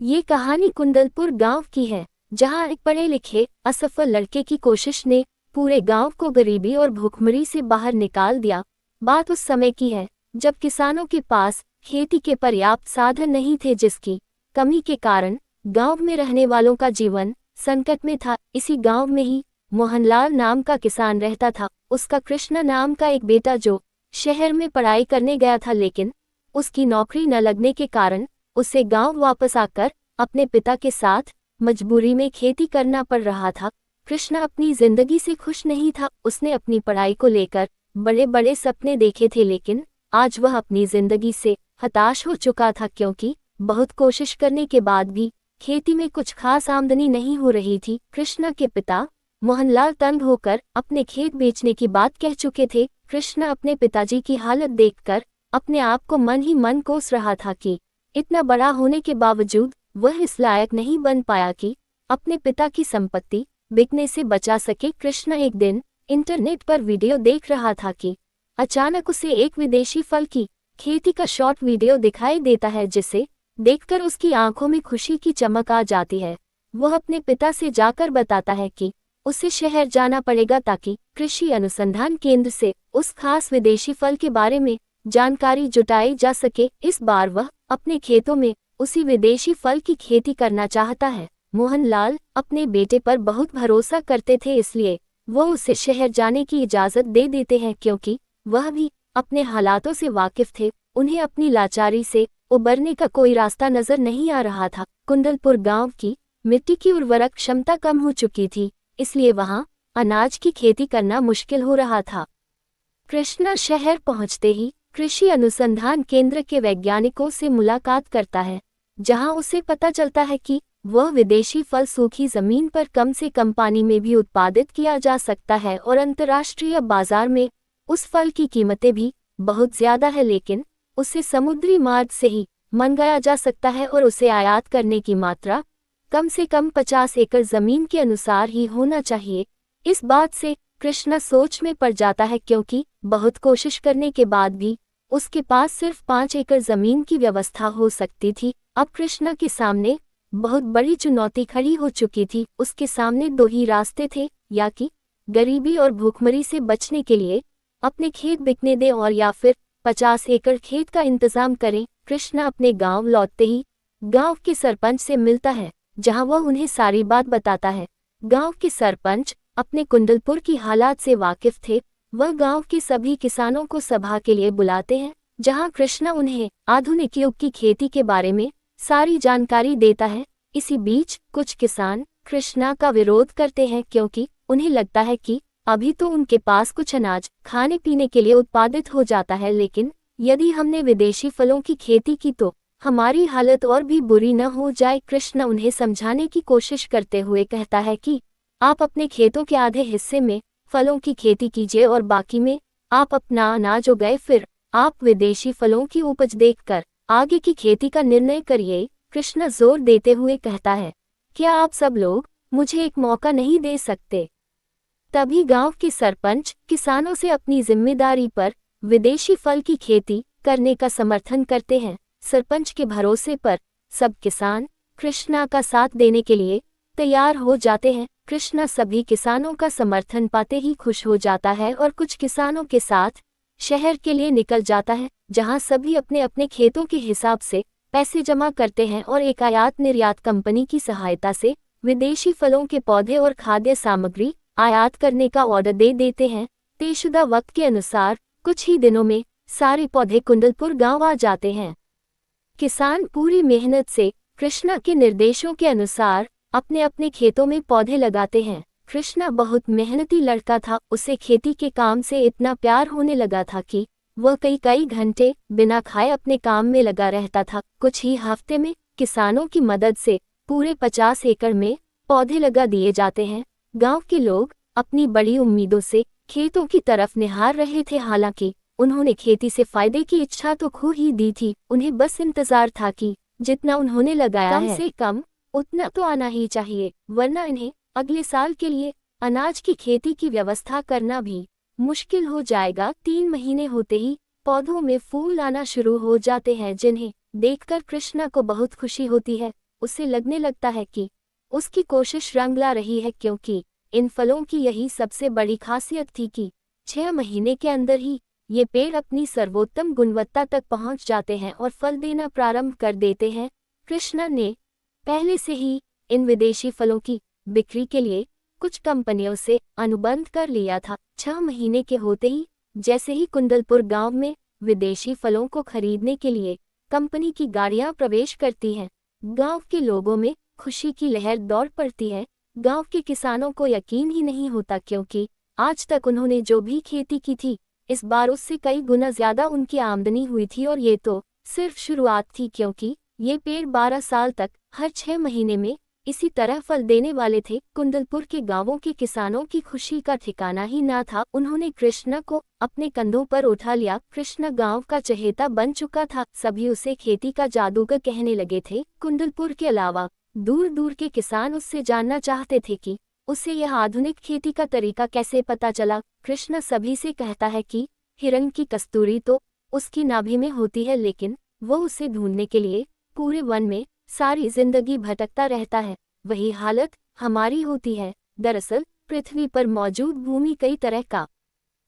ये कहानी कुंडलपुर गांव की है, जहां एक पढ़े लिखे असफल लड़के की कोशिश ने पूरे गांव को गरीबी और भूखमरी से बाहर निकाल दिया। बात उस समय की है जब किसानों के पास खेती के पर्याप्त साधन नहीं थे, जिसकी कमी के कारण गांव में रहने वालों का जीवन संकट में था। इसी गांव में ही मोहनलाल नाम का किसान रहता था। उसका कृष्णा नाम का एक बेटा जो शहर में पढ़ाई करने गया था, लेकिन उसकी नौकरी न लगने के कारण उसे गांव वापस आकर अपने पिता के साथ मजबूरी में खेती करना पड़ रहा था। कृष्णा अपनी जिंदगी से खुश नहीं था। उसने अपनी पढ़ाई को लेकर बड़े बड़े सपने देखे थे, लेकिन आज वह अपनी जिंदगी से हताश हो चुका था, क्योंकि बहुत कोशिश करने के बाद भी खेती में कुछ खास आमदनी नहीं हो रही थी। कृष्णा के पिता मोहनलाल तंग होकर अपने खेत बेचने की बात कह चुके थे। कृष्णा अपने पिताजी की हालत देखकर अपने आप को मन ही मन कोस रहा था कि इतना बड़ा होने के बावजूद वह इस लायक नहीं बन पाया कि अपने पिता की संपत्ति बिकने से बचा सके। कृष्णा एक दिन इंटरनेट पर वीडियो देख रहा था कि अचानक उसे एक विदेशी फल की खेती का शॉर्ट वीडियो दिखाई देता है, जिसे देखकर उसकी आंखों में खुशी की चमक आ जाती है। वह अपने पिता से जाकर बताता है कि उसे शहर जाना पड़ेगा ताकि कृषि अनुसंधान केंद्र से उस खास विदेशी फल के बारे में जानकारी जुटाई जा सके। इस बार वह अपने खेतों में उसी विदेशी फल की खेती करना चाहता है। मोहनलाल अपने बेटे पर बहुत भरोसा करते थे, इसलिए वो उसे शहर जाने की इजाजत दे देते हैं, क्योंकि वह भी अपने हालातों से वाकिफ थे। उन्हें अपनी लाचारी से उबरने का कोई रास्ता नजर नहीं आ रहा था। कुंडलपुर गांव की मिट्टी की उर्वरक क्षमता कम हो चुकी थी, इसलिए वहां अनाज की खेती करना मुश्किल हो रहा था। कृष्णा शहर पहुंचते ही कृषि अनुसंधान केंद्र के वैज्ञानिकों से मुलाकात करता है, जहां उसे पता चलता है कि वह विदेशी फल सूखी जमीन पर कम से कम पानी में भी उत्पादित किया जा सकता है और अंतर्राष्ट्रीय बाजार में उस फल की कीमतें भी बहुत ज्यादा है, लेकिन उसे समुद्री मार्ग से ही मंगाया जा सकता है और उसे आयात करने की मात्रा कम से कम 50 एकड़ जमीन के अनुसार ही होना चाहिए। इस बात से कृष्णा सोच में पड़ जाता है, क्योंकि बहुत कोशिश करने के बाद भी उसके पास सिर्फ 5 एकड़ जमीन की व्यवस्था हो सकती थी। अब कृष्णा के सामने बहुत बड़ी चुनौती खड़ी हो चुकी थी। उसके सामने दो ही रास्ते थे, या कि गरीबी और भूखमरी से बचने के लिए अपने खेत बिकने दें और या फिर 50 एकड़ खेत का इंतजाम करें। कृष्णा अपने गांव लौटते ही गांव के सरपंच से मिलता है, जहां वह उन्हें सारी बात बताता है। गांव के सरपंच अपने कुंडलपुर की हालात से वाकिफ थे। वह गांव के सभी किसानों को सभा के लिए बुलाते हैं, जहां कृष्णा उन्हें आधुनिक युग की खेती के बारे में सारी जानकारी देता है। इसी बीच कुछ किसान कृष्णा का विरोध करते हैं, क्योंकि उन्हें लगता है कि अभी तो उनके पास कुछ अनाज खाने पीने के लिए उत्पादित हो जाता है, लेकिन यदि हमने विदेशी फलों की खेती की तो हमारी हालत और भी बुरी न हो जाए। कृष्णा उन्हें समझाने की कोशिश करते हुए कहता है कि आप अपने खेतों के आधे हिस्से में फलों की खेती कीजिए और बाकी में आप अपना अनाज उगाए, फिर आप विदेशी फलों की उपज देखकर आगे की खेती का निर्णय करिए। कृष्णा जोर देते हुए कहता है, क्या आप सब लोग मुझे एक मौका नहीं दे सकते? तभी गांव के सरपंच किसानों से अपनी जिम्मेदारी पर विदेशी फल की खेती करने का समर्थन करते हैं। सरपंच के भरोसे पर सब किसान कृष्णा का साथ देने के लिए तैयार हो जाते हैं। कृष्णा सभी किसानों का समर्थन पाते ही खुश हो जाता है और कुछ किसानों के साथ शहर के लिए निकल जाता है, जहां सभी अपने अपने खेतों के हिसाब से पैसे जमा करते हैं और एक आयात निर्यात कंपनी की सहायता से विदेशी फलों के पौधे और खाद्य सामग्री आयात करने का ऑर्डर दे देते हैं। तयशुदा वक्त के अनुसार कुछ ही दिनों में सारे पौधे कुंडलपुर गांव आ जाते हैं। किसान पूरी मेहनत से कृष्णा के निर्देशों के अनुसार अपने अपने खेतों में पौधे लगाते हैं। कृष्णा बहुत मेहनती लड़का था। उसे खेती के काम से इतना प्यार होने लगा था कि वह कई कई घंटे बिना खाए अपने काम में लगा रहता था। कुछ ही हफ्ते में किसानों की मदद से पूरे 50 एकड़ में पौधे लगा दिए जाते हैं। गांव के लोग अपनी बड़ी उम्मीदों से खेतों की तरफ निहार रहे थे। हालांकि उन्होंने खेती से फायदे की इच्छा तो खो ही दी थी। उन्हें बस इंतजार था कि जितना उन्होंने लगाया कम से कम उतना तो आना ही चाहिए, वरना इन्हें अगले साल के लिए अनाज की खेती की व्यवस्था करना भी मुश्किल हो जाएगा। 3 महीने होते ही पौधों में फूल आना शुरू हो जाते हैं, जिन्हें देखकर कृष्णा को बहुत खुशी होती है। उसे लगने लगता है कि उसकी कोशिश रंग ला रही है, क्योंकि इन फलों की यही सबसे बड़ी खासियत थी कि 6 महीने के अंदर ही ये पेड़ अपनी सर्वोत्तम गुणवत्ता तक पहुंच जाते हैं और फल देना प्रारंभ कर देते हैं। कृष्णा ने पहले से ही इन विदेशी फलों की बिक्री के लिए कुछ कंपनियों से अनुबंध कर लिया था। 6 महीने के होते ही जैसे ही कुंदलपुर गांव में विदेशी फलों को खरीदने के लिए कंपनी की गाड़ियां प्रवेश करती हैं, गांव के लोगों में खुशी की लहर दौड़ पड़ती है। गांव के किसानों को यकीन ही नहीं होता, क्योंकि आज तक उन्होंने जो भी खेती की थी इस बार उससे कई गुना ज्यादा उनकी आमदनी हुई थी। और ये तो सिर्फ शुरुआत थी, क्योंकि ये पेड़ 12 साल तक हर 6 महीने में इसी तरह फल देने वाले थे। कुंदलपुर के गांवों के किसानों की खुशी का ठिकाना ही ना था। उन्होंने कृष्णा को अपने कंधों पर उठा लिया। कृष्णा गांव का चहेता बन चुका था, सभी उसे खेती का जादूगर कहने लगे थे। कुंदलपुर के अलावा दूर दूर के किसान उससे जानना चाहते थे कि उसे यह आधुनिक खेती का तरीका कैसे पता चला। कृष्णा सभी से कहता है कि हिरण की कस्तूरी तो उसकी नाभि में होती है, लेकिन वो उसे ढूंढने के लिए पूरे वन में सारी जिंदगी भटकता रहता है। वही हालत हमारी होती है। दरअसल पृथ्वी पर मौजूद भूमि कई तरह का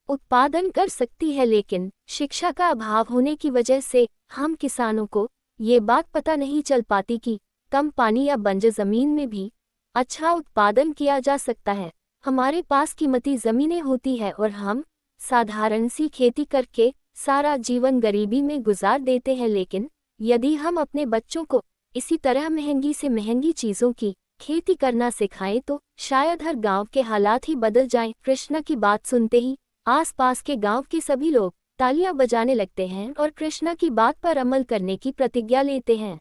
उत्पादन कर सकती है, लेकिन शिक्षा का अभाव होने की वजह से हम किसानों को ये बात पता नहीं चल पाती कि कम पानी या बंजर जमीन में भी अच्छा उत्पादन किया जा सकता है। हमारे पास कीमती जमीनें होती है और हम साधारण सी खेती करके सारा जीवन गरीबी में गुजार देते हैं, लेकिन यदि हम अपने बच्चों को इसी तरह महंगी से महंगी चीजों की खेती करना सिखाएं तो शायद हर गांव के हालात ही बदल जाएं। कृष्णा की बात सुनते ही आसपास के गांव के सभी लोग तालियां बजाने लगते हैं और कृष्णा की बात पर अमल करने की प्रतिज्ञा लेते हैं।